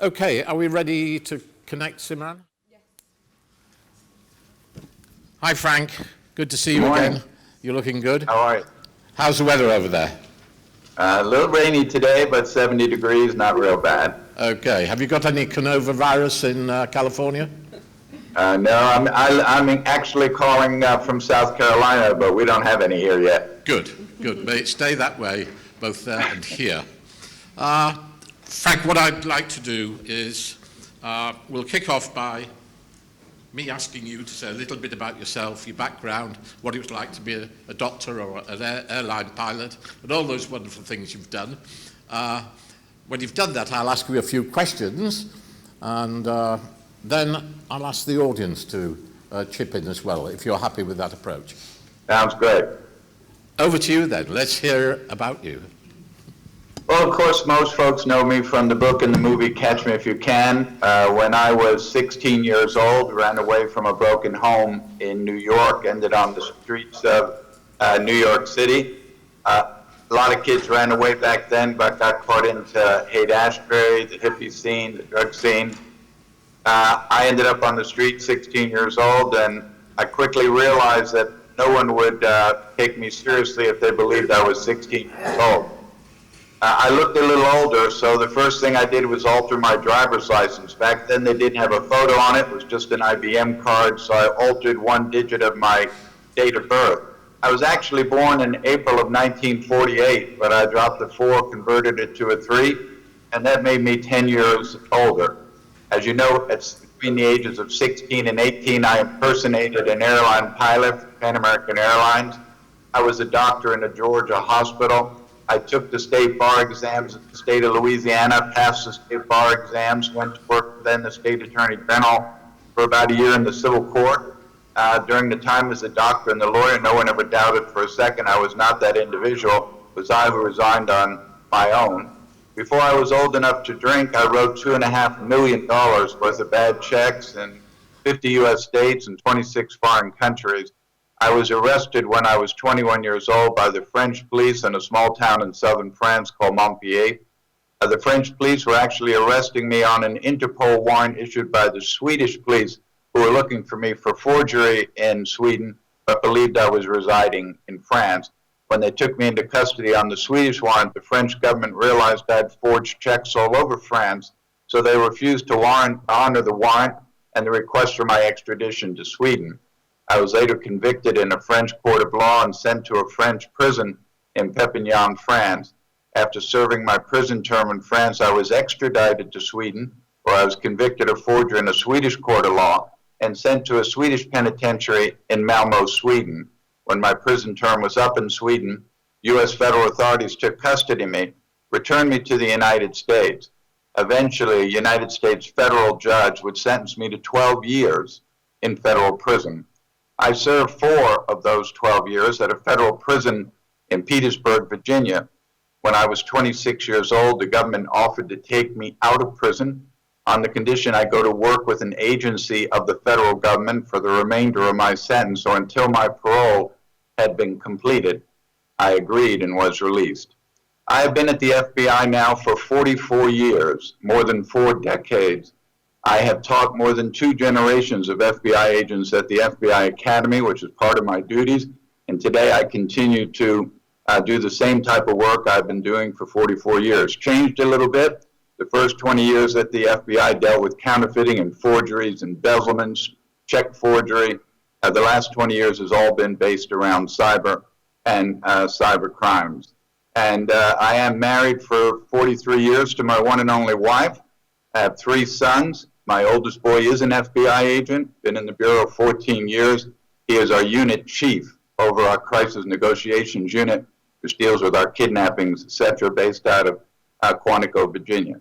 Okay, are we ready to connect, Simran? Yes. Hi, Frank. Good to see you Morning. again. You're looking good. How are you? How's the weather over there? A little rainy today, but 70 degrees, not real bad. Okay. Have you got any coronavirus in California? No, I'm actually calling from South Carolina, but we don't have any here yet. Good, good. May it stay that way, both there and here. Frank, what I'd like to do is we'll kick off by me asking you to say a little bit about yourself, your background, what it was like to be a doctor or an airline pilot, and all those wonderful things you've done. When you've done that, I'll ask you a few questions, and then I'll ask the audience to chip in as well, if you're happy with that approach. Sounds great. Over to you then. Let's hear about you. Well, of course, most folks know me from the book and the movie Catch Me If You Can. When I was 16 years old, ran away from a broken home in New York, ended on the streets of New York City. A lot of kids ran away back then, but got caught into Haight-Ashbury, the hippie scene, the drug scene. I ended up on the street 16 years old, and I quickly realized that no one would take me seriously if they believed I was 16 years old. I looked a little older, so the first thing I did was alter my driver's license. Back then they didn't have a photo on it, it was just an IBM card, so I altered one digit of my date of birth. I was actually born in April of 1948, but I dropped the 4, converted it to a 3, and that made me 10 years older. As you know, it's between the ages of 16 and 18, I impersonated an airline pilot for Pan American Airlines. I was a doctor in a Georgia hospital. I took the state bar exams in the state of Louisiana, passed the state bar exams, went to work for then the state attorney general for about a year in the civil court. During the time as a doctor and the lawyer, no one ever doubted for a second I was not that individual. It was I who resigned on my own. Before I was old enough to drink, I wrote $2.5 million worth of bad checks in 50 U.S. states and 26 foreign countries. I was arrested when I was 21 years old by the French police in a small town in southern France called Montpellier. The French police were actually arresting me on an Interpol warrant issued by the Swedish police, who were looking for me for forgery in Sweden, but believed I was residing in France. When they took me into custody on the Swedish warrant, the French government realized I had forged checks all over France, so they refused to honor the warrant and the request for my extradition to Sweden. I was later convicted in a French court of law and sent to a French prison in Perpignan, France. After serving my prison term in France, I was extradited to Sweden, where I was convicted of forgery in a Swedish court of law and sent to a Swedish penitentiary in Malmö, Sweden. When my prison term was up in Sweden, U.S. federal authorities took custody of me, returned me to the United States. Eventually, a United States federal judge would sentence me to 12 years in federal prison. I served 4 of those 12 years at a federal prison in Petersburg, Virginia. When I was 26 years old, the government offered to take me out of prison on the condition I go to work with an agency of the federal government for the remainder of my sentence or until my parole had been completed. I agreed and was released. I have been at the FBI now for 44 years, more than 4 decades. I have taught more than 2 generations of FBI agents at the FBI Academy, which is part of my duties. And today I continue to do the same type of work I've been doing for 44 years. Changed a little bit. The first 20 years at the FBI dealt with counterfeiting and forgeries, embezzlements, check forgery. The last 20 years has all been based around cyber and cyber crimes. And I am married for 43 years to my one and only wife. I have 3 sons. My oldest boy is an FBI agent, been in the Bureau 14 years. He is our unit chief over our crisis negotiations unit, which deals with our kidnappings, et cetera, based out of Quantico, Virginia.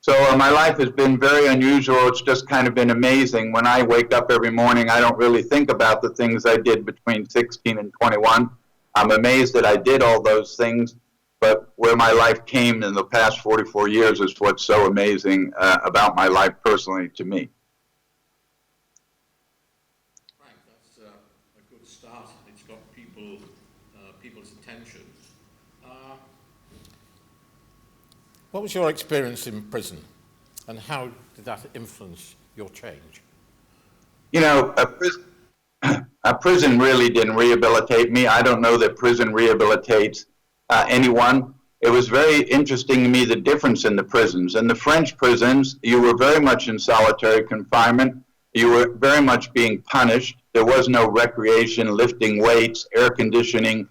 So my life has been very unusual. It's just kind of been amazing. When I wake up every morning, I don't really think about the things I did between 16 and 21. I'm amazed that I did all those things. But where my life came in the past 44 years is what's so amazing about my life personally to me. Frank, that's a good start. It's got people people's attention. What was your experience in prison, and how did that influence your change? You know, a prison really didn't rehabilitate me. I don't know that prison rehabilitates anyone. It was very interesting to me the difference in the prisons. In the French prisons, you were very much in solitary confinement. You were very much being punished. There was no recreation, lifting weights, air conditioning,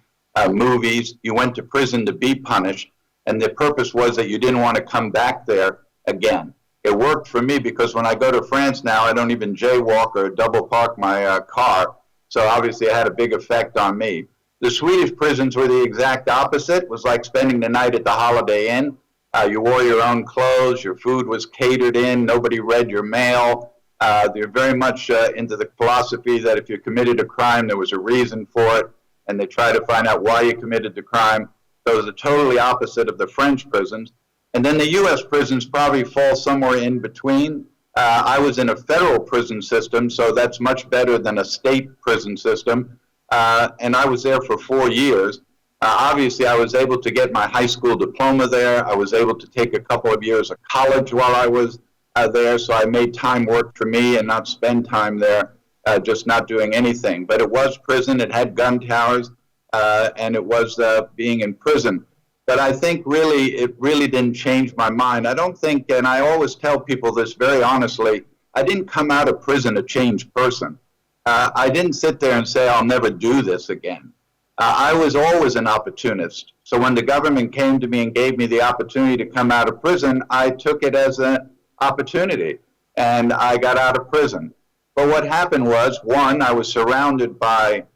movies. You went to prison to be punished, and the purpose was that you didn't want to come back there again. It worked for me because when I go to France now, I don't even jaywalk or double park my car. So obviously it had a big effect on me. The Swedish prisons were the exact opposite. It was like spending the night at the Holiday Inn. You wore your own clothes. Your food was catered in. Nobody read your mail. They're very much into the philosophy that if you committed a crime, there was a reason for it, and they try to find out why you committed the crime. So it was the totally opposite of the French prisons. And then the U.S. prisons probably fall somewhere in between. I was in a federal prison system, so that's much better than a state prison system. And I was there for 4 years. Obviously, I was able to get my high school diploma there. I was able to take a couple of years of college while I was there, so I made time work for me and not spend time there just not doing anything. But it was prison. It had gun towers, and it was being in prison. But I think it really didn't change my mind. I don't think, and I always tell people this very honestly, I didn't come out of prison a changed person. I didn't sit there and say, I'll never do this again. I was always an opportunist. So when the government came to me and gave me the opportunity to come out of prison, I took it as an opportunity, and I got out of prison. But what happened was, one, I was surrounded by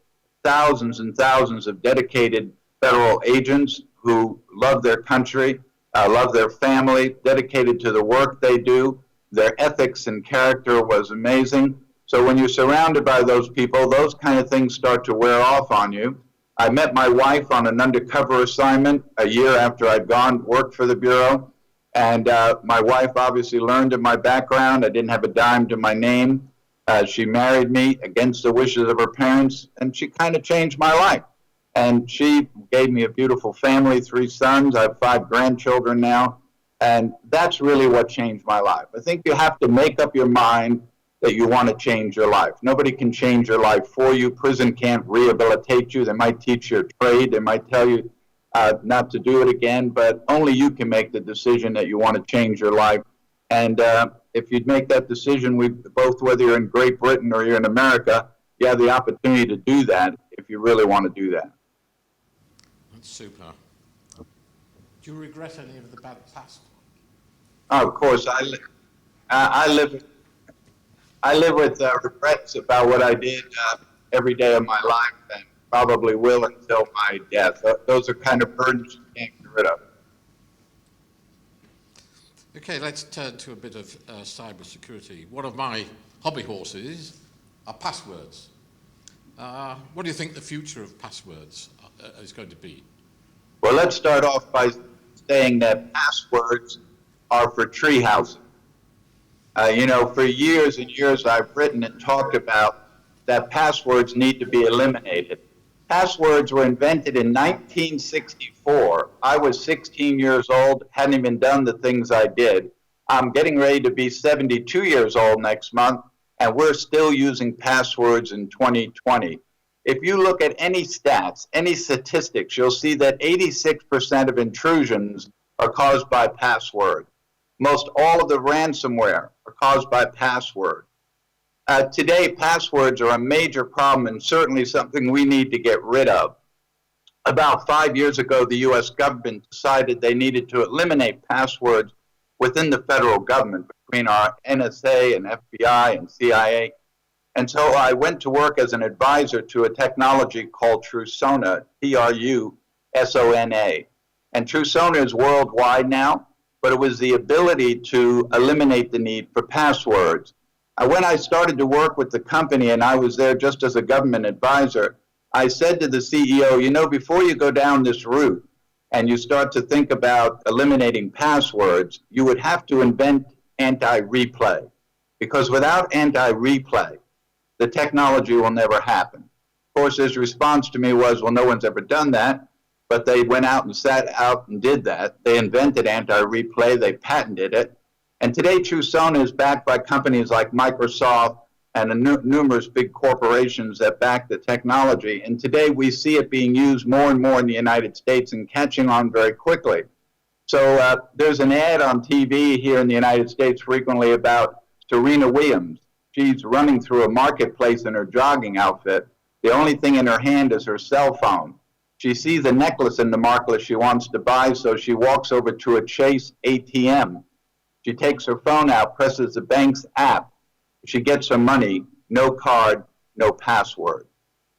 thousands and thousands of dedicated federal agents who love their country, love their family, dedicated to the work they do. Their ethics and character was amazing. So when you're surrounded by those people, those kind of things start to wear off on you. I met my wife on an undercover assignment a year after I'd worked for the Bureau. And my wife obviously learned of my background. I didn't have a dime to my name. She married me against the wishes of her parents, and she kind of changed my life. And she gave me a beautiful family, 3 sons. I have 5 grandchildren now. And that's really what changed my life. I think you have to make up your mind that you want to change your life. Nobody can change your life for you. Prison can't rehabilitate you. They might teach you a trade. They might tell you not to do it again. But only you can make the decision that you want to change your life. And if you'd make that decision, both whether you're in Great Britain or you're in America, you have the opportunity to do that if you really want to do that. That's super. Do you regret any of the bad past? Oh, of course, I live with regrets about what I did every day of my life, and probably will until my death. Those are kind of burdens you can't get rid of. Okay, let's turn to a bit of cybersecurity. One of my hobby horses are passwords. What do you think the future of passwords is going to be? Well, let's start off by saying that passwords are for tree houses. For years and years I've written and talked about that passwords need to be eliminated. Passwords were invented in 1964. I was 16 years old, hadn't even done the things I did. I'm getting ready to be 72 years old next month, and we're still using passwords in 2020. If you look at any stats, any statistics, you'll see that 86% of intrusions are caused by password. Most all of the ransomware are caused by password. Today, passwords are a major problem and certainly something we need to get rid of. About 5 years ago, the U.S. government decided they needed to eliminate passwords within the federal government between our NSA and FBI and CIA. And so I went to work as an advisor to a technology called Trusona, Trusona. And Trusona is worldwide now, but it was the ability to eliminate the need for passwords. When I started to work with the company, and I was there just as a government advisor, I said to the CEO, before you go down this route and you start to think about eliminating passwords, you would have to invent anti-replay. Because without anti-replay, the technology will never happen. Of course, his response to me was, well, no one's ever done that. But they went out and sat out and did that. They invented anti-replay. They patented it. And today, TrueSona is backed by companies like Microsoft and numerous big corporations that back the technology. And today, we see it being used more and more in the United States and catching on very quickly. So there's an ad on TV here in the United States frequently about Serena Williams. She's running through a marketplace in her jogging outfit. The only thing in her hand is her cell phone. She sees a necklace in the market she wants to buy, so she walks over to a Chase ATM. She takes her phone out, presses the bank's app. She gets her money, no card, no password.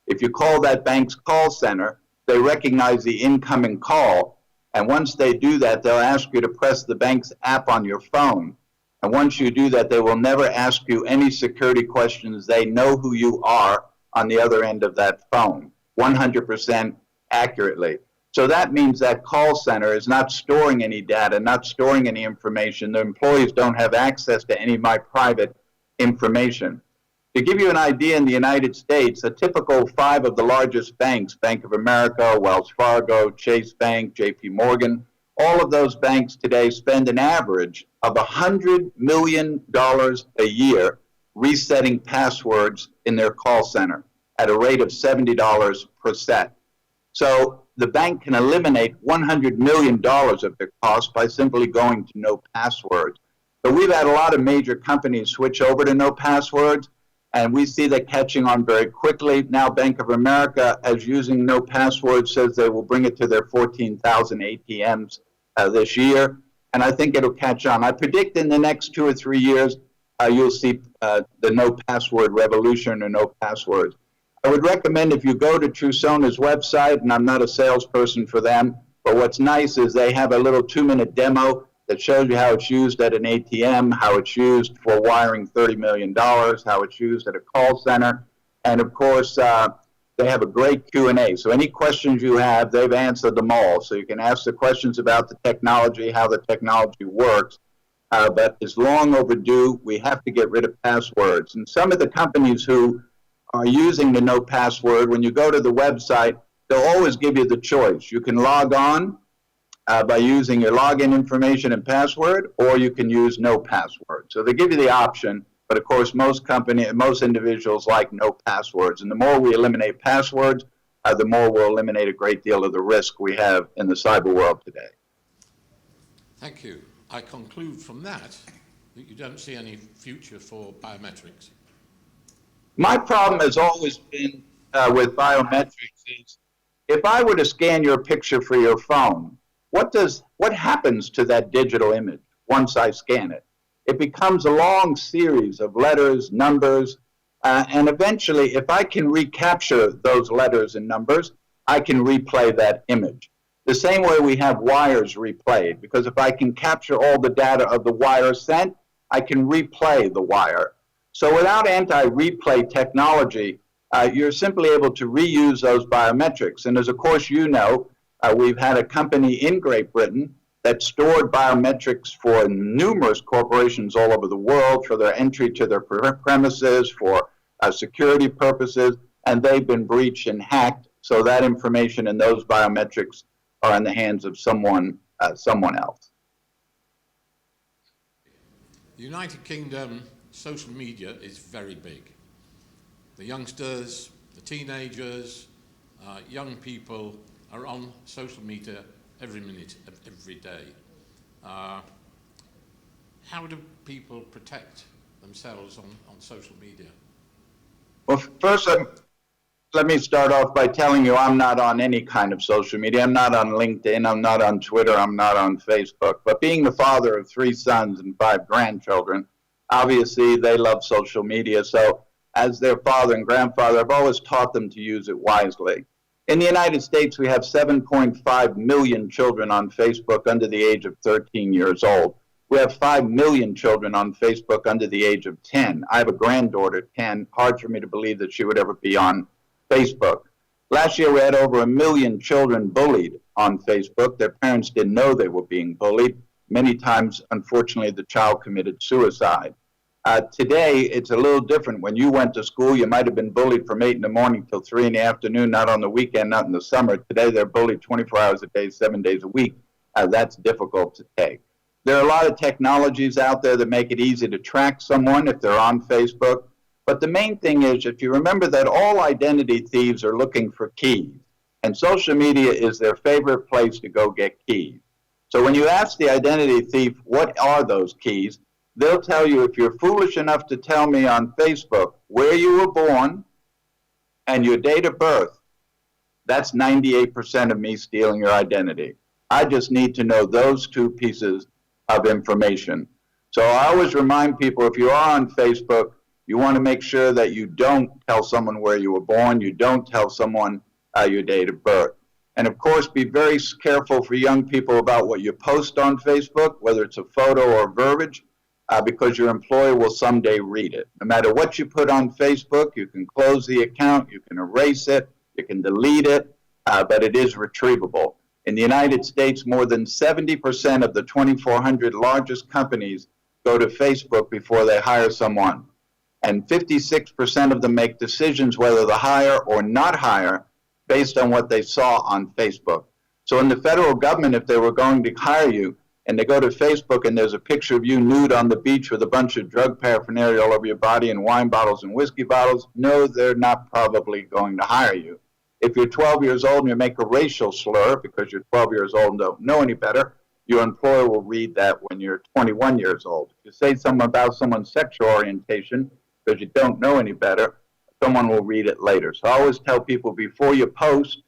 If you call that bank's call center, they recognize the incoming call. And once they do that, they'll ask you to press the bank's app on your phone. And once you do that, they will never ask you any security questions. They know who you are on the other end of that phone, 100% accurately. So that means that call center is not storing any data, not storing any information. The employees don't have access to any of my private information. To give you an idea, in the United States, a typical 5 of the largest banks, Bank of America, Wells Fargo, Chase Bank, JP Morgan, all of those banks today spend an average of $100 million a year resetting passwords in their call center at a rate of $70 per set. So the bank can eliminate $100 million of their cost by simply going to no passwords. But we've had a lot of major companies switch over to no passwords, and we see that catching on very quickly. Now Bank of America, as using no passwords, says they will bring it to their 14,000 ATMs this year, and I think it'll catch on. I predict in the next 2 or 3 years, you'll see the no password revolution or no passwords. I would recommend if you go to TrueSona's website, and I'm not a salesperson for them, but what's nice is they have a little 2-minute demo that shows you how it's used at an ATM, how it's used for wiring $30 million, how it's used at a call center, and of course, they have a great Q&A. So any questions you have, they've answered them all. So you can ask the questions about the technology, how the technology works, but it's long overdue. We have to get rid of passwords. And some of the companies who are using the no password, when you go to the website, they'll always give you the choice. You can log on by using your login information and password, or you can use no password. So they give you the option, but of course most individuals like no passwords. And the more we eliminate passwords, the more we'll eliminate a great deal of the risk we have in the cyber world today. Thank you. I conclude from that you don't see any future for biometrics. My problem has always been with biometrics is if I were to scan your picture for your phone, what happens to that digital image once I scan it? It becomes a long series of letters, numbers, and eventually, if I can recapture those letters and numbers, I can replay that image. The same way we have wires replayed, because if I can capture all the data of the wire sent, I can replay the wire. So without anti-replay technology, you're simply able to reuse those biometrics. And as of course you know, we've had a company in Great Britain that stored biometrics for numerous corporations all over the world for their entry to their premises, for security purposes, and they've been breached and hacked. So that information and those biometrics are in the hands of someone else. The United Kingdom social media is very big. The youngsters, the teenagers, young people are on social media every minute of every day. How do people protect themselves on social media? Well, first, let me start off by telling you I'm not on any kind of social media. I'm not on LinkedIn. I'm not on Twitter. I'm not on Facebook. But being the father of 3 sons and 5 grandchildren, obviously they love social media. So as their father and grandfather, I've always taught them to use it wisely. In the United States, we have 7.5 million children on Facebook under the age of 13 years old. We have 5 million children on Facebook under the age of 10. I have a granddaughter, 10. Hard for me to believe that she would ever be on Facebook. Last year, we had over 1 million children bullied on Facebook. Their parents didn't know they were being bullied. Many times, unfortunately, the child committed suicide. Today, it's a little different. When you went to school, you might have been bullied from 8 in the morning till 3 in the afternoon, not on the weekend, not in the summer. Today, they're bullied 24 hours a day, 7 days a week. That's difficult to take. There are a lot of technologies out there that make it easy to track someone if they're on Facebook. But the main thing is, if you remember that all identity thieves are looking for keys, and social media is their favorite place to go get keys. So when you ask the identity thief, what are those keys? They'll tell you, if you're foolish enough to tell me on Facebook where you were born and your date of birth, that's 98% of me stealing your identity. I just need to know those two pieces of information. So I always remind people, if you are on Facebook, you want to make sure that you don't tell someone where you were born, you don't tell someone your date of birth. And of course, be very careful for young people about what you post on Facebook, whether it's a photo or verbiage, because your employer will someday read it. No matter what you put on Facebook, you can close the account, you can erase it, you can delete it, but it is retrievable. In the United States, more than 70% of the 2,400 largest companies go to Facebook before they hire someone. And 56% of them make decisions whether to hire or not hire based on what they saw on Facebook. So in the federal government, if they were going to hire you and they go to Facebook and there's a picture of you nude on the beach with a bunch of drug paraphernalia all over your body and wine bottles and whiskey bottles, no, they're not probably going to hire you. If you're 12 years old and you make a racial slur because you're 12 years old and don't know any better, your employer will read that when you're 21 years old. If you say something about someone's sexual orientation because you don't know any better, someone will read it later. So I always tell people, before you post,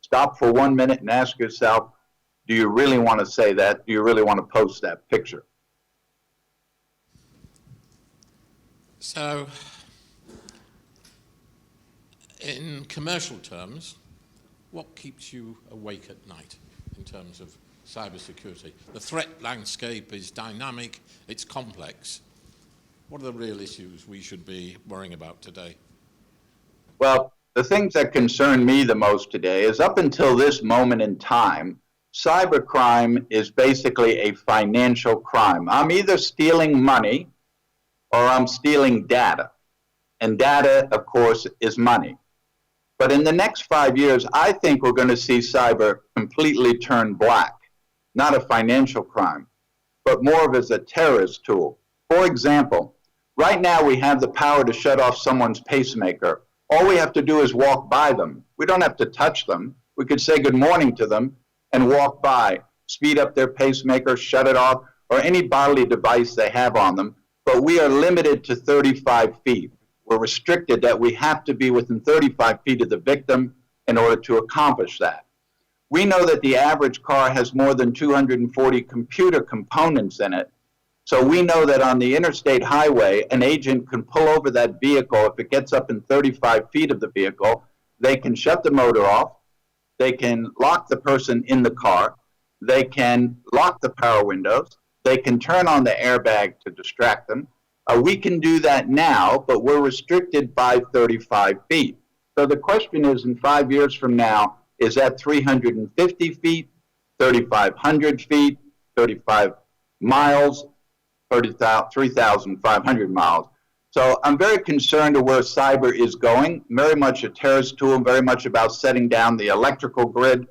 stop for 1 minute and ask yourself, do you really want to say that? Do you really want to post that picture? So, in commercial terms, what keeps you awake at night in terms of cybersecurity? The threat landscape is dynamic, it's complex. What are the real issues we should be worrying about today? Well, the things that concern me the most today is, up until this moment in time, cybercrime is basically a financial crime. I'm either stealing money or I'm stealing data. And data, of course, is money. But in the next 5 years, I think we're going to see cyber completely turn black. Not a financial crime, but more of as a terrorist tool. For example, right now we have the power to shut off someone's pacemaker. All we have to do is walk by them. We don't have to touch them. We could say good morning to them and walk by, speed up their pacemaker, shut it off, or any bodily device they have on them. But we are limited to 35 feet. We're restricted that we have to be within 35 feet of the victim in order to accomplish that. We know that the average car has more than 240 computer components in it. So we know that on the interstate highway, an agent can pull over that vehicle. If it gets up in 35 feet of the vehicle, they can shut the motor off, they can lock the person in the car, they can lock the power windows, they can turn on the airbag to distract them. We can do that now, but we're restricted by 35 feet. So the question is, in 5 years from now, is that 350 feet, 3,500 feet, 35 miles, 3,500 miles? So I'm very concerned to where cyber is going, very much a terrorist tool, very much about setting down the electrical grid.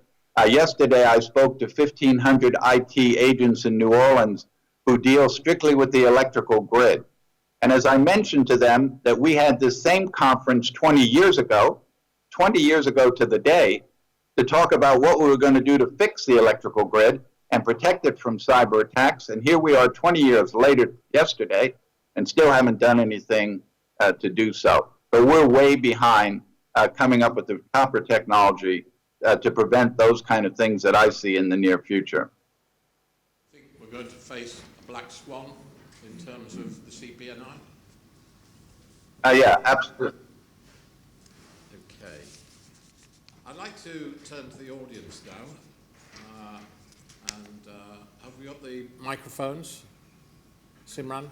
Yesterday, I spoke to 1,500 IT agents in New Orleans who deal strictly with the electrical grid. And as I mentioned to them that we had this same conference 20 years ago to the day, to talk about what we were going to do to fix the electrical grid and protect it from cyber attacks. And here we are 20 years later yesterday and still haven't done anything to do so. But we're way behind coming up with the proper technology to prevent those kind of things that I see in the near future. I think we're going to face a black swan in terms of the CPNI? Yeah, absolutely. Okay. I'd like to turn to the audience now. Have we got the microphones? Simran?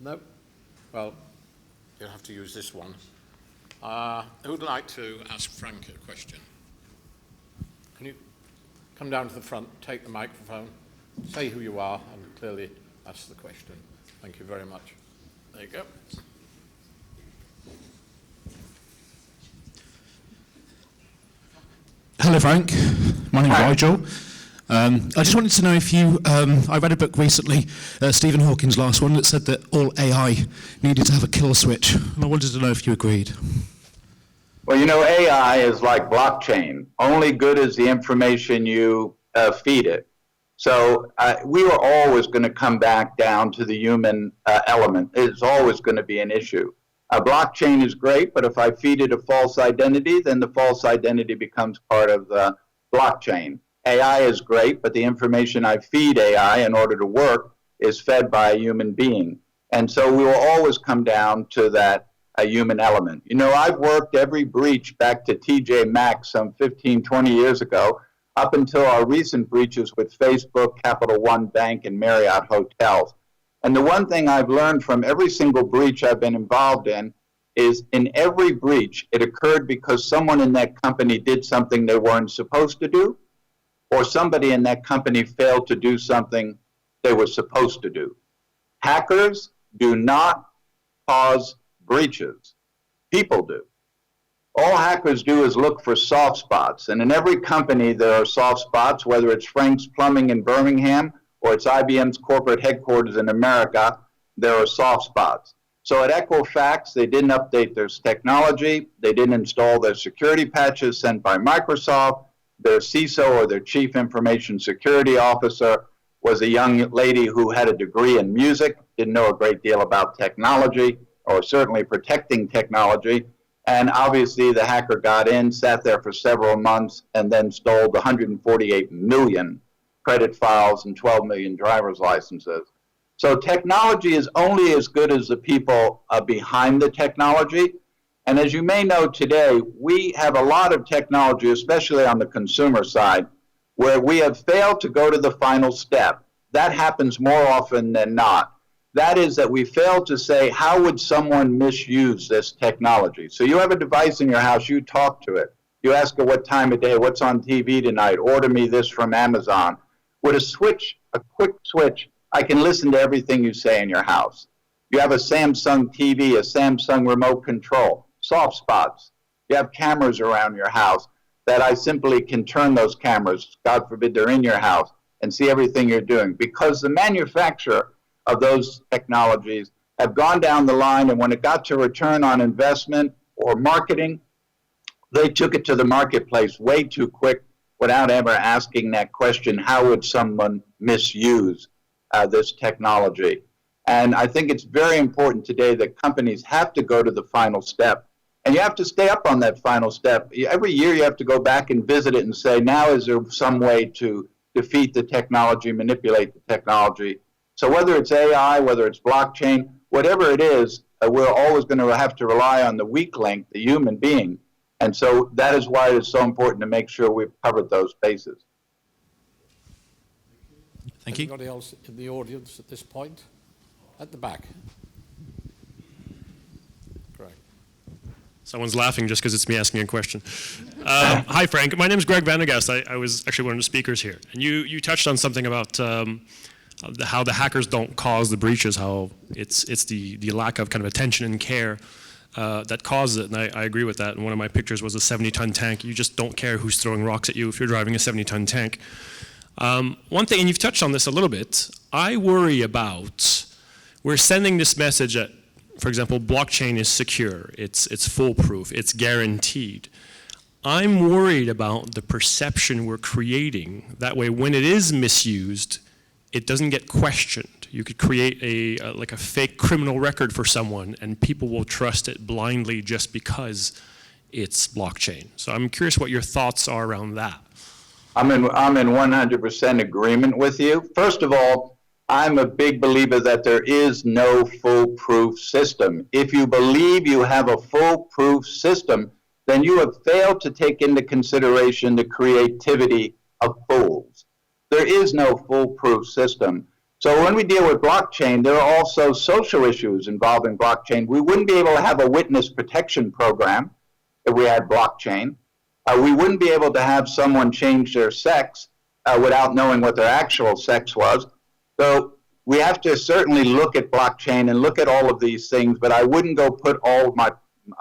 No? Well, you'll have to use this one. Who'd like to ask Frank a question? Can you? come down to the front, take the microphone, say who you are, and clearly ask the question. Thank you very much. There you go. Hello, Frank. My name's Nigel. I just wanted to know if you, I read a book recently, Stephen Hawking's last one, that said that all AI needed to have a kill switch. And I wanted to know if you agreed. Well, you know, AI is like blockchain, only good as the information you feed it. So we are always going to come back down to the human element. It's always going to be an issue. A blockchain is great, but if I feed it a false identity, then the false identity becomes part of the blockchain. AI is great, but the information I feed AI in order to work is fed by a human being. And so we will always come down to that human element. You know, I've worked every breach back to TJ Maxx some 15, 20 years ago, up until our recent breaches with Facebook, Capital One Bank, and Marriott Hotels. And the one thing I've learned from every single breach I've been involved in is in every breach, it occurred because someone in that company did something they weren't supposed to do, or somebody in that company failed to do something they were supposed to do. Hackers do not cause breaches. People do. All hackers do is look for soft spots. And in every company, there are soft spots, whether it's Frank's Plumbing in Birmingham or it's IBM's corporate headquarters in America, there are soft spots. So at Equifax, they didn't update their technology. They didn't install their security patches sent by Microsoft. Their CISO, or their Chief Information Security Officer, was a young lady who had a degree in music, didn't know a great deal about technology, or certainly protecting technology. And obviously the hacker got in, sat there for several months, and then stole the 148 million credit files and 12 million driver's licenses. So technology is only as good as the people behind the technology. And as you may know today, we have a lot of technology, especially on the consumer side, where we have failed to go to the final step. That happens more often than not. That is that we fail to say, how would someone misuse this technology? So you have a device in your house, you talk to it. You ask it what time of day, what's on TV tonight, order me this from Amazon. With a switch, a quick switch, I can listen to everything you say in your house. You have a Samsung TV, a Samsung remote control, soft spots. You have cameras around your house that I simply can turn those cameras, God forbid they're in your house, and see everything you're doing. Because the manufacturer of those technologies have gone down the line, and when it got to return on investment or marketing, they took it to the marketplace way too quick without ever asking that question, how would someone misuse this technology? And I think it's very important today that companies have to go to the final step. And you have to stay up on that final step. Every year you have to go back and visit it and say, now is there some way to defeat the technology, manipulate the technology? So whether it's AI, whether it's blockchain, whatever it is, we're always going to have to rely on the weak link, the human being. And so that is why it's so important to make sure we've covered those bases. Thank you. Anybody else in the audience at this point? At the back. Greg. Someone's laughing just because it's me asking a question. Hi, Frank. My name is Greg Vandergast. I was actually one of the speakers here. And you touched on something about how the hackers don't cause the breaches, how it's the lack of kind of attention and care that causes it. And I agree with that. And one of my pictures was a 70-ton tank. You just don't care who's throwing rocks at you if you're driving a 70-ton tank. One thing, and you've touched on this a little bit, I worry about, we're sending this message that, for example, blockchain is secure, it's foolproof, it's guaranteed. I'm worried about the perception we're creating. That way, when it is misused, it doesn't get questioned. You could create like a fake criminal record for someone, and people will trust it blindly just because it's blockchain. So I'm curious what your thoughts are around that. I'm in 100% agreement with you. First of all, I'm a big believer that there is no foolproof system. If you believe you have a foolproof system, then you have failed to take into consideration the creativity of fools. There is no foolproof system. So when we deal with blockchain, there are also social issues involving blockchain. We wouldn't be able to have a witness protection program if we had blockchain. We wouldn't be able to have someone change their sex without knowing what their actual sex was. So we have to certainly look at blockchain and look at all of these things, but I wouldn't go put all of my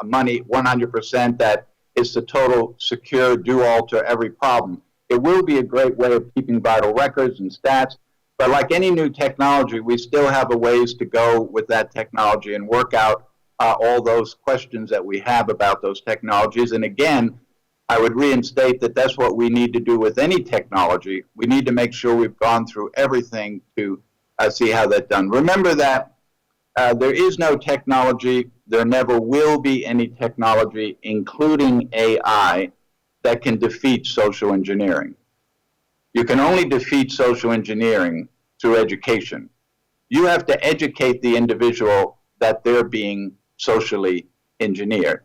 money 100% that it's the total secure do-all to every problem. It will be a great way of keeping vital records and stats, but like any new technology, we still have a ways to go with that technology and work out all those questions that we have about those technologies. And again, I would reinstate that that's what we need to do with any technology. We need to make sure we've gone through everything to see how that's done. Remember that there is no technology, there never will be any technology, including AI, that can defeat social engineering. You can only defeat social engineering through education. You have to educate the individual that they're being socially engineered.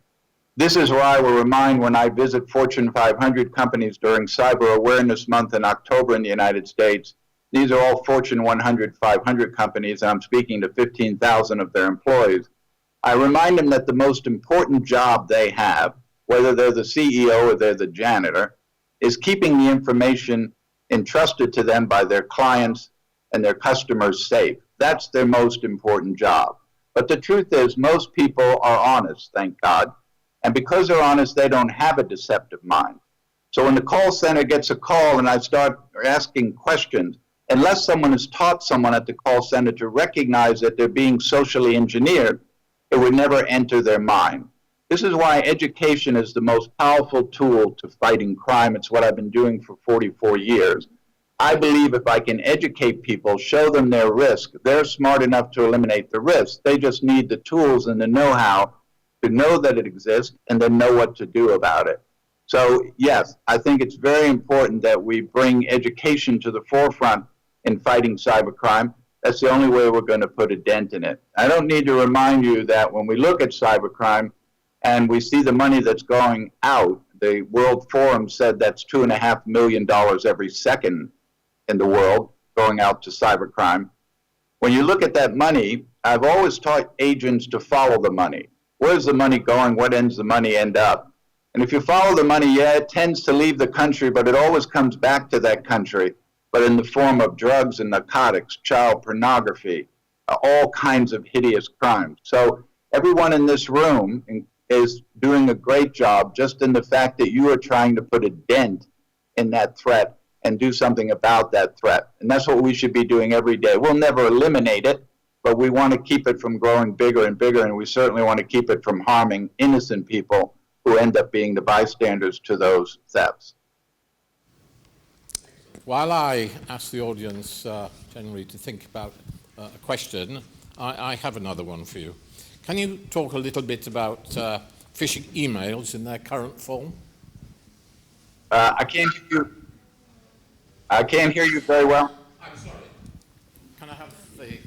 This is why I will remind when I visit Fortune 500 companies during Cyber Awareness Month in October in the United States. These are all Fortune 100, 500 companies, and I'm speaking to 15,000 of their employees. I remind them that the most important job they have, whether they're the CEO or they're the janitor, is keeping the information entrusted to them by their clients and their customers safe. That's their most important job. But the truth is, most people are honest, thank God. And because they're honest, they don't have a deceptive mind. So when the call center gets a call and I start asking questions, unless someone has taught someone at the call center to recognize that they're being socially engineered, it would never enter their mind. This is why education is the most powerful tool to fighting crime. It's what I've been doing for 44 years. I believe if I can educate people, show them their risk, they're smart enough to eliminate the risk. They just need the tools and the know-how to know that it exists and then know what to do about it. So yes, I think it's very important that we bring education to the forefront in fighting cybercrime. That's the only way we're going to put a dent in it. I don't need to remind you that when we look at cybercrime and we see the money that's going out, the World Forum said that's $2.5 million every second in the world going out to cybercrime. When you look at that money, I've always taught agents to follow the money. Where's the money going? What ends the money end up? And if you follow the money, yeah, it tends to leave the country, but it always comes back to that country, but in the form of drugs and narcotics, child pornography, all kinds of hideous crimes. So everyone in this room is doing a great job just in the fact that you are trying to put a dent in that threat and do something about that threat. And that's what we should be doing every day. We'll never eliminate it, but we want to keep it from growing bigger and bigger, and we certainly want to keep it from harming innocent people who end up being the bystanders to those thefts. While I ask the audience generally to think about a question, I have another one for you. Can you talk a little bit about phishing emails in their current form? I can't hear you very well. I'm sorry. Can I have the mic?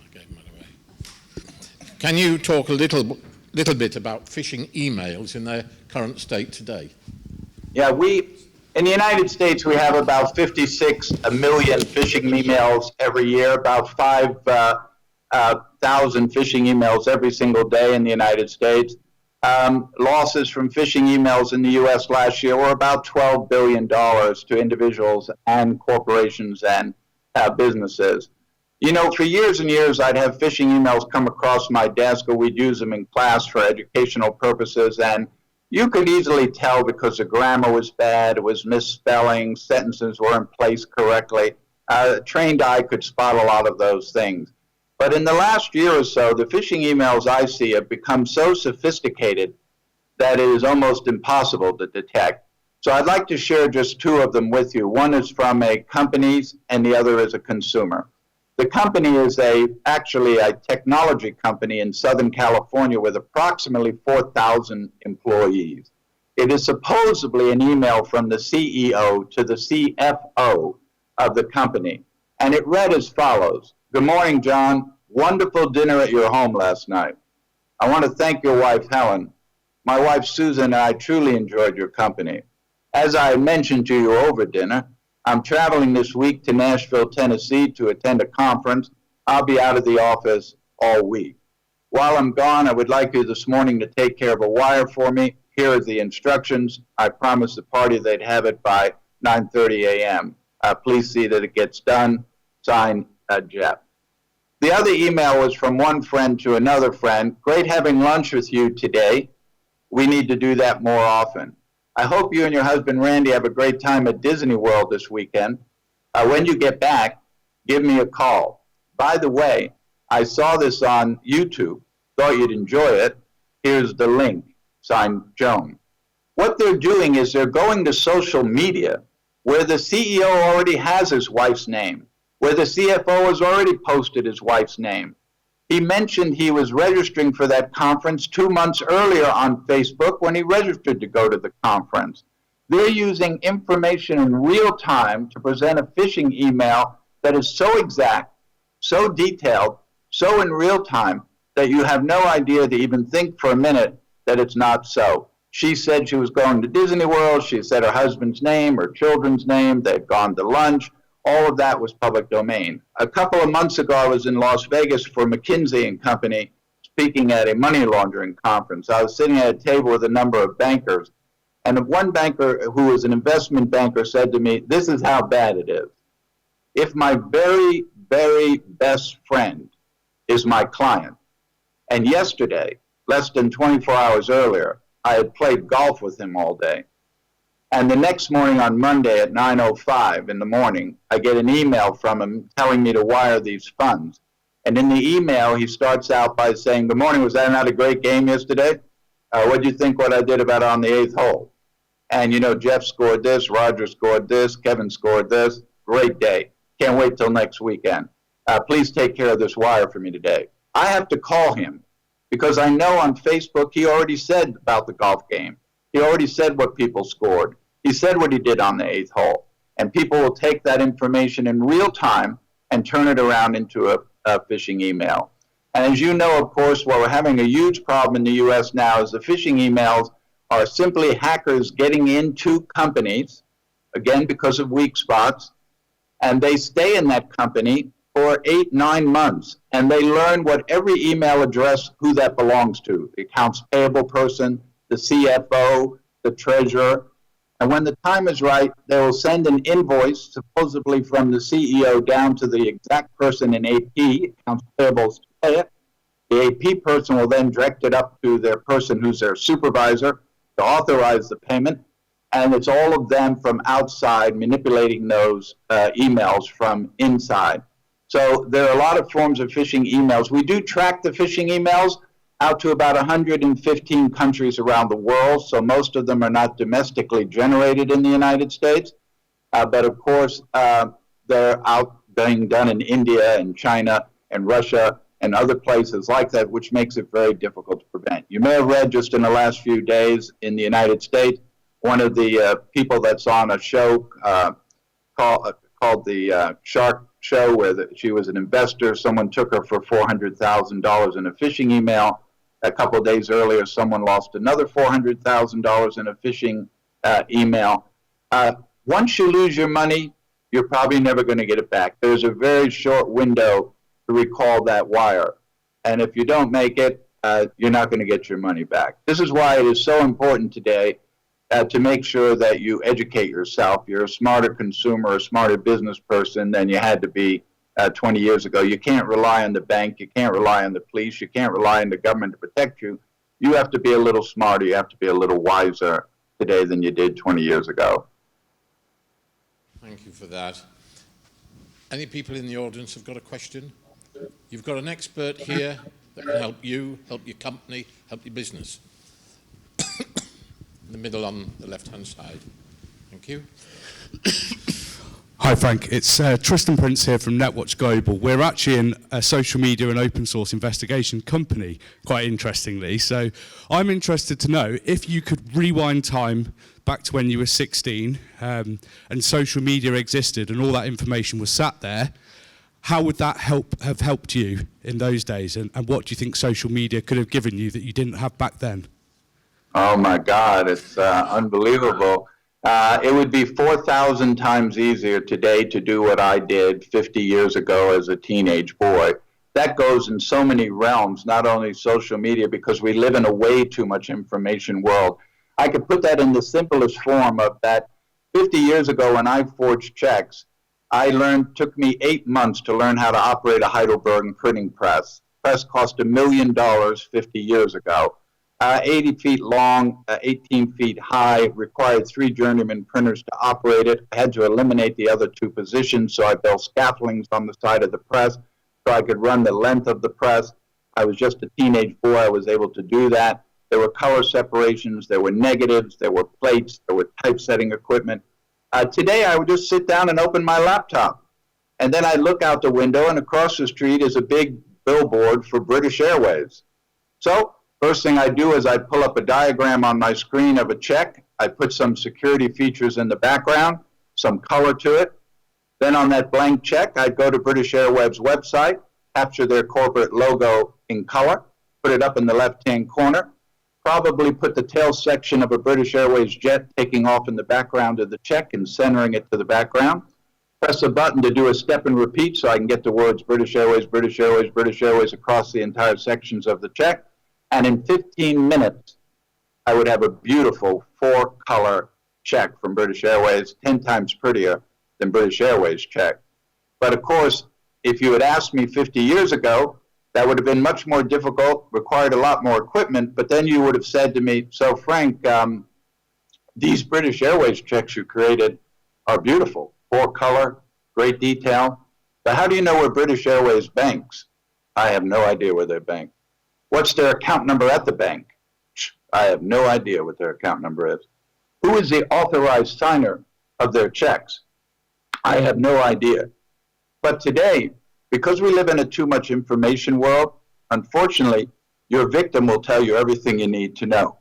I gave mine away. Can you talk a little bit about phishing emails in their current state today? Yeah, in the United States, we have about 56 million phishing emails every year, about 5,000 phishing emails every single day in the United States. Losses from phishing emails in the U.S. last year were about $12 billion to individuals and corporations and businesses. You know, for years and years, I'd have phishing emails come across my desk, or we'd use them in class for educational purposes, and you could easily tell because the grammar was bad, it was misspelling, sentences weren't placed correctly. A trained eye could spot a lot of those things. But in the last year or so, the phishing emails I see have become so sophisticated that it is almost impossible to detect. So I'd like to share just two of them with you. One is from a company and the other is a consumer. The company is actually a technology company in Southern California with approximately 4,000 employees. It is supposedly an email from the CEO to the CFO of the company. And it read as follows: "Good morning, John. Wonderful dinner at your home last night. I want to thank your wife, Helen. My wife, Susan, and I truly enjoyed your company. As I mentioned to you over dinner, I'm traveling this week to Nashville, Tennessee to attend a conference. I'll be out of the office all week. While I'm gone, I would like you this morning to take care of a wire for me. Here are the instructions. I promised the party they'd have it by 9:30 a.m. Please see that it gets done. Signed, Jeff. The other email was from one friend to another friend. Great having lunch with you today. We need to do that more often. I hope you and your husband Randy have a great time at Disney World this weekend. When you get back, give me a call. By the way, I saw this on YouTube. Thought you'd enjoy it. Here's the link. Signed, Joan. What they're doing is they're going to social media where the CEO already has his wife's name, where the CFO has already posted his wife's name. He mentioned he was registering for that conference 2 months earlier on Facebook when he registered to go to the conference. They're using information in real time to present a phishing email that is so exact, so detailed, so in real time that you have no idea to even think for a minute that it's not so. She said she was going to Disney World. She said her husband's name, her children's name. They'd gone to lunch. All of that was public domain. A couple of months ago, I was in Las Vegas for McKinsey and Company speaking at a money laundering conference. I was sitting at a table with a number of bankers, and one banker who was an investment banker said to me, "This is how bad it is. If my very, very best friend is my client, and yesterday, less than 24 hours earlier, I had played golf with him all day, and the next morning on Monday at 9:05 in the morning, I get an email from him telling me to wire these funds. And in the email, he starts out by saying, 'Good morning, was that not a great game yesterday? What do you think what I did about it on the 8th hole? And you know, Jeff scored this, Roger scored this, Kevin scored this. Great day. Can't wait till next weekend. Please take care of this wire for me today.' I have to call him because I know on Facebook he already said about the golf game. He already said what people scored. He said what he did on the 8th hole. And people will take that information in real time and turn it around into a phishing email. And as you know, of course, what we're having a huge problem in the U.S. now is the phishing emails are simply hackers getting into companies, again, because of weak spots, and they stay in that company for 8-9 months, and they learn what every email address, who that belongs to, the accounts payable person, the CFO, the treasurer. And when the time is right, they will send an invoice, supposedly from the CEO down to the exact person in AP, accounts payable, to pay it. The AP person will then direct it up to their person who's their supervisor to authorize the payment. And it's all of them from outside manipulating those emails from inside. So there are a lot of forms of phishing emails. We do track the phishing emails out to about 115 countries around the world, so most of them are not domestically generated in the United States. But of course, they're out being done in India and China and Russia and other places like that, which makes it very difficult to prevent. You may have read just in the last few days in the United States, one of the people that's on a show called the Shark Show, where she was an investor. Someone took her for $400,000 in a phishing email. A couple of days earlier, someone lost another $400,000 in a phishing email. Once you lose your money, you're probably never going to get it back. There's a very short window to recall that wire. And if you don't make it, you're not going to get your money back. This is why it is so important today to make sure that you educate yourself. You're a smarter consumer, a smarter business person than you had to be 20 years ago. You can't rely on the bank. You can't rely on the police. You can't rely on the government to protect you. You have to be a little smarter. You have to be a little wiser today than you did 20 years ago. Thank you for that. Any people in the audience have got a question? You've got an expert here that can help you, help your company, help your business. In the middle on the left-hand side. Thank you. Hi Frank, it's Tristan Prince here from NetWatch Global. We're actually a social media and open source investigation company, quite interestingly. So I'm interested to know if you could rewind time back to when you were 16 and social media existed and all that information was sat there, how would that have helped you in those days? And what do you think social media could have given you that you didn't have back then? Oh my God, it's unbelievable. It would be 4,000 times easier today to do what I did 50 years ago as a teenage boy. that goes in so many realms, not only social media, because we live in a way too much information world. I could put that in the simplest form of that 50 years ago when I forged checks, took me 8 months to learn how to operate a Heidelberg printing press. Press cost $1 million 50 years ago. 80 feet long, 18 feet high, required 3 journeyman printers to operate it. I had to eliminate the other 2 positions, so I built scaffoldings on the side of the press so I could run the length of the press. I was just a teenage boy. I was able to do that. There were color separations, there were negatives, there were plates, there were typesetting equipment. Today, I would just sit down and open my laptop. And then I look out the window, and across the street is a big billboard for British Airways. So first thing I do is I pull up a diagram on my screen of a check. I put some security features in the background, some color to it. Then on that blank check, I'd go to British Airways' website, capture their corporate logo in color, put it up in the left-hand corner, probably put the tail section of a British Airways jet taking off in the background of the check and centering it to the background. Press a button to do a step and repeat so I can get the words British Airways, British Airways, British Airways across the entire sections of the check. And in 15 minutes, I would have a beautiful 4-color check from British Airways, 10 times prettier than British Airways check. But of course, if you had asked me 50 years ago, that would have been much more difficult, required a lot more equipment, but then you would have said to me, so Frank, these British Airways checks you created are beautiful, 4-color, great detail, but how do you know where British Airways banks? I have no idea where they bank. What's their account number at the bank? I have no idea what their account number is. Who is the authorized signer of their checks? I have no idea. But today, because we live in a too much information world, unfortunately, your victim will tell you everything you need to know.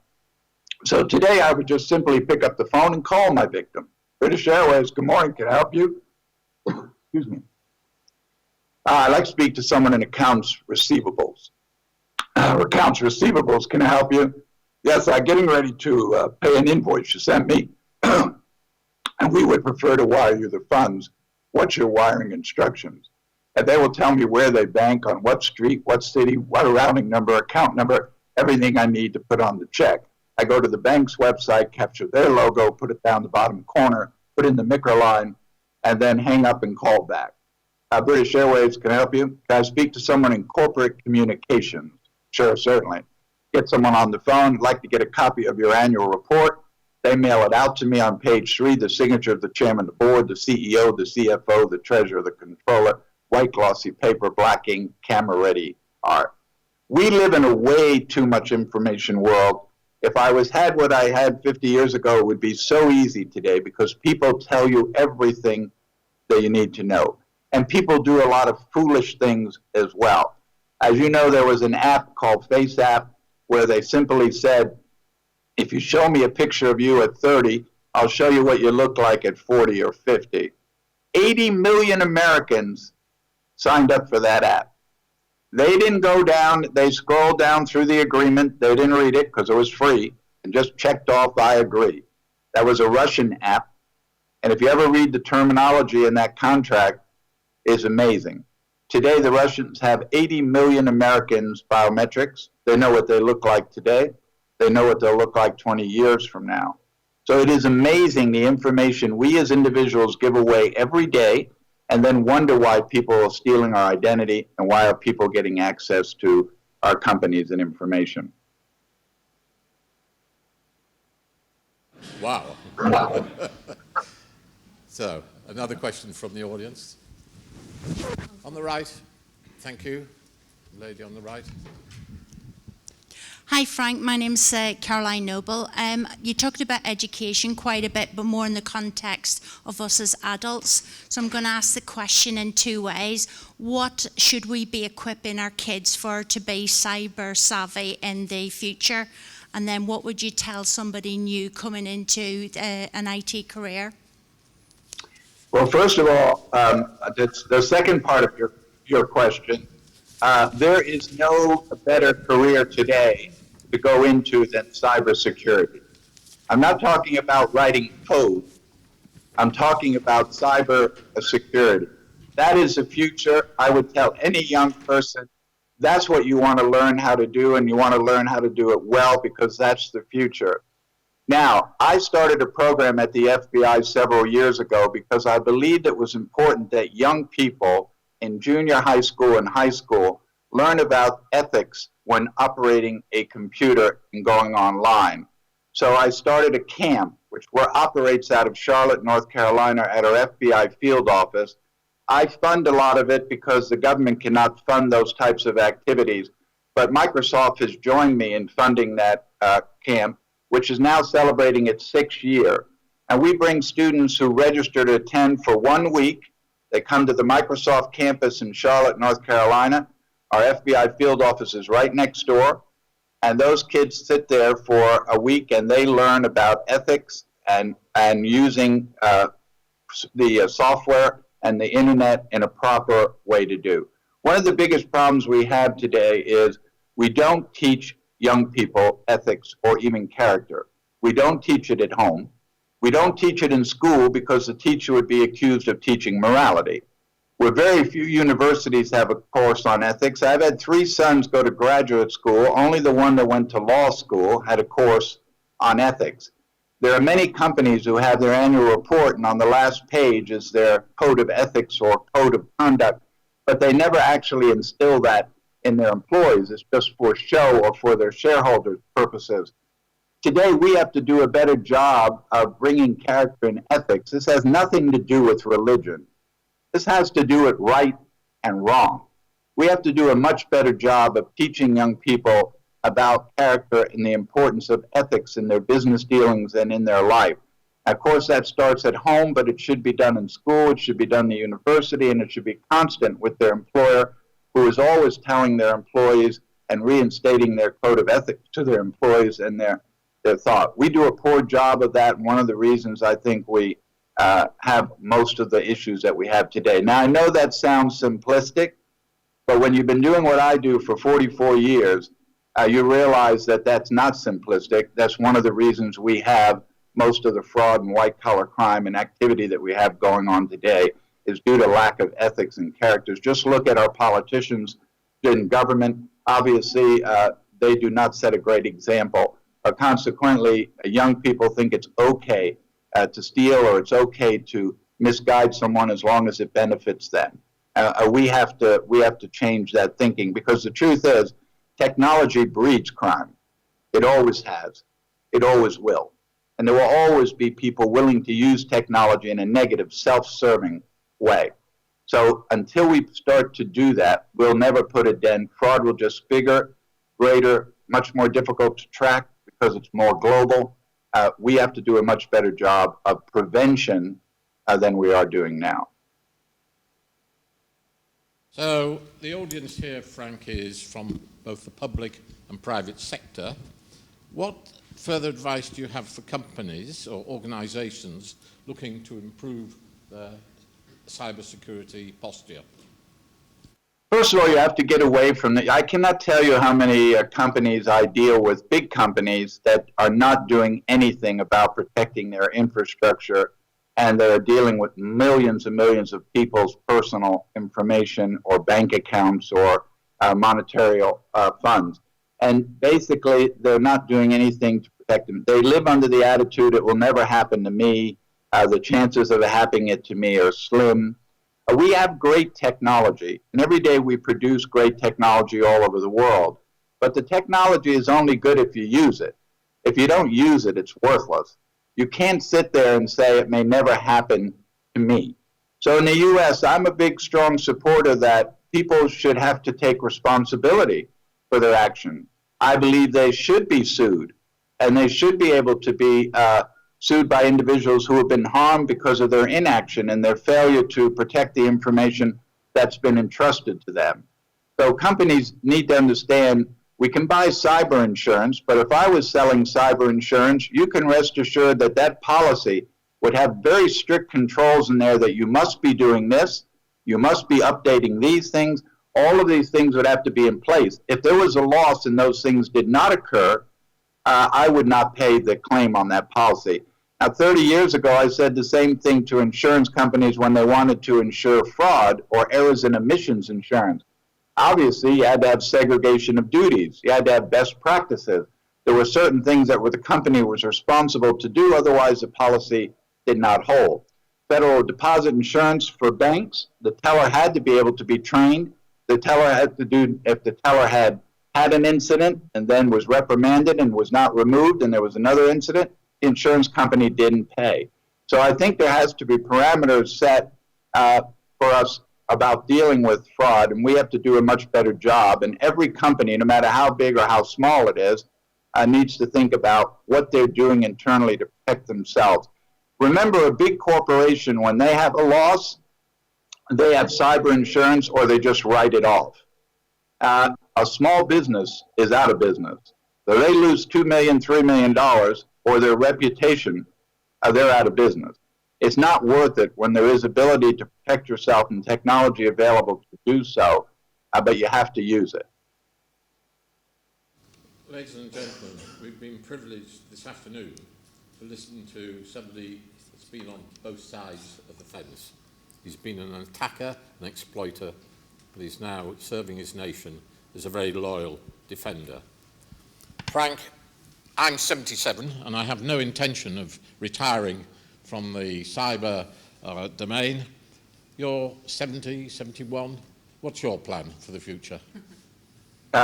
So today I would just simply pick up the phone and call my victim. British Airways, good morning, can I help you? Excuse me. I'd like to speak to someone in accounts receivables. Accounts receivables, can I help you? Yes, I'm getting ready to pay an invoice you sent me. And we would prefer to wire you the funds. What's your wiring instructions? And they will tell me where they bank, on what street, what city, what routing number, account number, everything I need to put on the check. I go to the bank's website, capture their logo, put it down the bottom corner, put in the micro line, and then hang up and call back. British Airways, can I help you? Can I speak to someone in corporate communications? Sure, certainly. Get someone on the phone. I'd like to get a copy of your annual report. They mail it out to me on page 3, the signature of the chairman of the board, the CEO, the CFO, the treasurer, the controller, white glossy paper, black ink, camera ready art. We live in a way too much information world. If I had what I had 50 years ago, it would be so easy today because people tell you everything that you need to know. And people do a lot of foolish things as well. As you know, there was an app called Face App where they simply said, if you show me a picture of you at 30, I'll show you what you look like at 40 or 50. 80 million Americans signed up for that app. They didn't go down, they scrolled down through the agreement, they didn't read it because it was free, and just checked off, I agree. That was a Russian app, and if you ever read the terminology in that contract, it's amazing. Today, the Russians have 80 million Americans biometrics. They know what they look like today. They know what they'll look like 20 years from now. So it is amazing the information we as individuals give away every day and then wonder why people are stealing our identity and why are people getting access to our companies and information. Wow. So, another question from the audience. On the right. Thank you. Lady on the right. Hi Frank, my name's Caroline Noble. You talked about education quite a bit, but more in the context of us as adults. So I'm going to ask the question in 2 ways. What should we be equipping our kids for to be cyber savvy in the future? And then what would you tell somebody new coming into an IT career? Well, first of all, the second part of your question, there is no better career today to go into than cybersecurity. I'm not talking about writing code. I'm talking about cyber security. That is the future. I would tell any young person that's what you want to learn how to do, and you want to learn how to do it well, because that's the future. Now, I started a program at the FBI several years ago because I believed it was important that young people in junior high school and high school learn about ethics when operating a computer and going online. So I started a camp, which operates out of Charlotte, North Carolina, at our FBI field office. I fund a lot of it because the government cannot fund those types of activities. But Microsoft has joined me in funding that camp, which is now celebrating its 6th year. And we bring students who register to attend for 1 week. They come to the Microsoft campus in Charlotte, North Carolina. Our FBI field office is right next door. And those kids sit there for a week and they learn about ethics and using the software and the internet in a proper way to do. One of the biggest problems we have today is we don't teach young people ethics or even character. We don't teach it at home. We don't teach it in school because the teacher would be accused of teaching morality. Where very few universities have a course on ethics. I've had 3 sons go to graduate school. Only the one that went to law school had a course on ethics. There are many companies who have their annual report, and on the last page is their code of ethics or code of conduct, but they never actually instill that in their employees. It's just for show or for their shareholders' purposes. Today, we have to do a better job of bringing character and ethics. This has nothing to do with religion. This has to do with right and wrong. We have to do a much better job of teaching young people about character and the importance of ethics in their business dealings and in their life. Of course, that starts at home, but it should be done in school, it should be done in the university, and it should be constant with their employer, who is always telling their employees and reinstating their code of ethics to their employees and their thought. We do a poor job of that, and one of the reasons I think we have most of the issues that we have today. Now, I know that sounds simplistic, but when you've been doing what I do for 44 years, you realize that that's not simplistic. That's one of the reasons we have most of the fraud and white-collar crime and activity that we have going on today is due to lack of ethics and characters. Just look at our politicians in government. Obviously, they do not set a great example. Consequently, young people think it's okay to steal, or it's okay to misguide someone as long as it benefits them. We have to change that thinking, because the truth is, technology breeds crime. It always has. It always will. And there will always be people willing to use technology in a negative, self-serving way. So until we start to do that, we'll never put a dent. Fraud will just bigger, greater, much more difficult to track because it's more global. We have to do a much better job of prevention than we are doing now. So the audience here, Frank, is from both the public and private sector. What further advice do you have for companies or organizations looking to improve their cybersecurity posture? First of all, you have to get away from I cannot tell you how many companies I deal with, big companies, that are not doing anything about protecting their infrastructure, and they're dealing with millions and millions of people's personal information or bank accounts or monetary funds. And basically, they're not doing anything to protect them. They live under the attitude, it will never happen to me. The chances of it happening it to me are slim. We have great technology, and every day we produce great technology all over the world. But the technology is only good if you use it. If you don't use it, it's worthless. You can't sit there and say it may never happen to me. So in the U.S., I'm a big, strong supporter that people should have to take responsibility for their action. I believe they should be sued, and they should be able to be sued by individuals who have been harmed because of their inaction and their failure to protect the information that's been entrusted to them. So companies need to understand we can buy cyber insurance, but if I was selling cyber insurance, you can rest assured that that policy would have very strict controls in there that you must be doing this, you must be updating these things. All of these things would have to be in place. If there was a loss and those things did not occur, I would not pay the claim on that policy. Now, 30 years ago, I said the same thing to insurance companies when they wanted to insure fraud or errors in emissions insurance. Obviously, you had to have segregation of duties. You had to have best practices. There were certain things that the company was responsible to do, otherwise the policy did not hold. Federal deposit insurance for banks, the teller had to be able to be trained. The teller had to do, if the teller had an incident and then was reprimanded and was not removed and there was another incident, the insurance company didn't pay. So I think there has to be parameters set for us about dealing with fraud, and we have to do a much better job. And every company, no matter how big or how small it is, needs to think about what they're doing internally to protect themselves. Remember, a big corporation, when they have a loss, they have cyber insurance or they just write it off. A small business is out of business. So they lose $2 million, $3 million, or their reputation, they're out of business. It's not worth it when there is ability to protect yourself and technology available to do so, but you have to use it. Ladies and gentlemen, we've been privileged this afternoon to listen to somebody that's been on both sides of the fence. He's been an attacker, an exploiter, but he's now serving his nation as a very loyal defender. Frank, I'm 77 and I have no intention of retiring from the cyber domain. You're 70, 71. What's your plan for the future?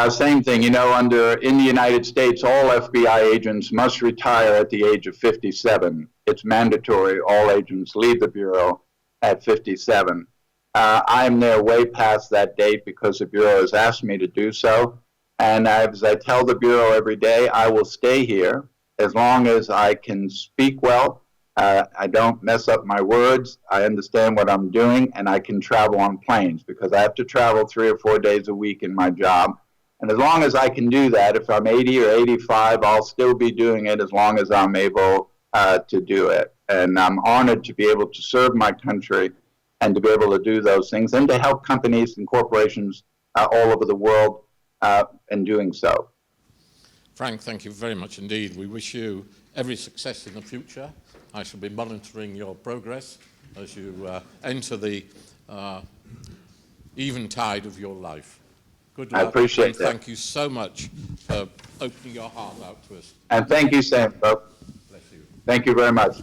Same thing, in the United States, all FBI agents must retire at the age of 57. It's mandatory. All agents leave the Bureau at 57. I'm there way past that date because the Bureau has asked me to do so. And as I tell the Bureau every day, I will stay here as long as I can speak well. I don't mess up my words. I understand what I'm doing, and I can travel on planes because I have to travel 3 or 4 days a week in my job. And as long as I can do that, if I'm 80 or 85, I'll still be doing it as long as I'm able to do it. And I'm honored to be able to serve my country and to be able to do those things and to help companies and corporations all over the world in doing so. Frank, thank you very much indeed. We wish you every success in the future. I shall be monitoring your progress as you enter the eventide of your life. Good luck. I appreciate that. Thank you so much for opening your heart out to us. And thank you, Sam. Bless you. Thank you very much.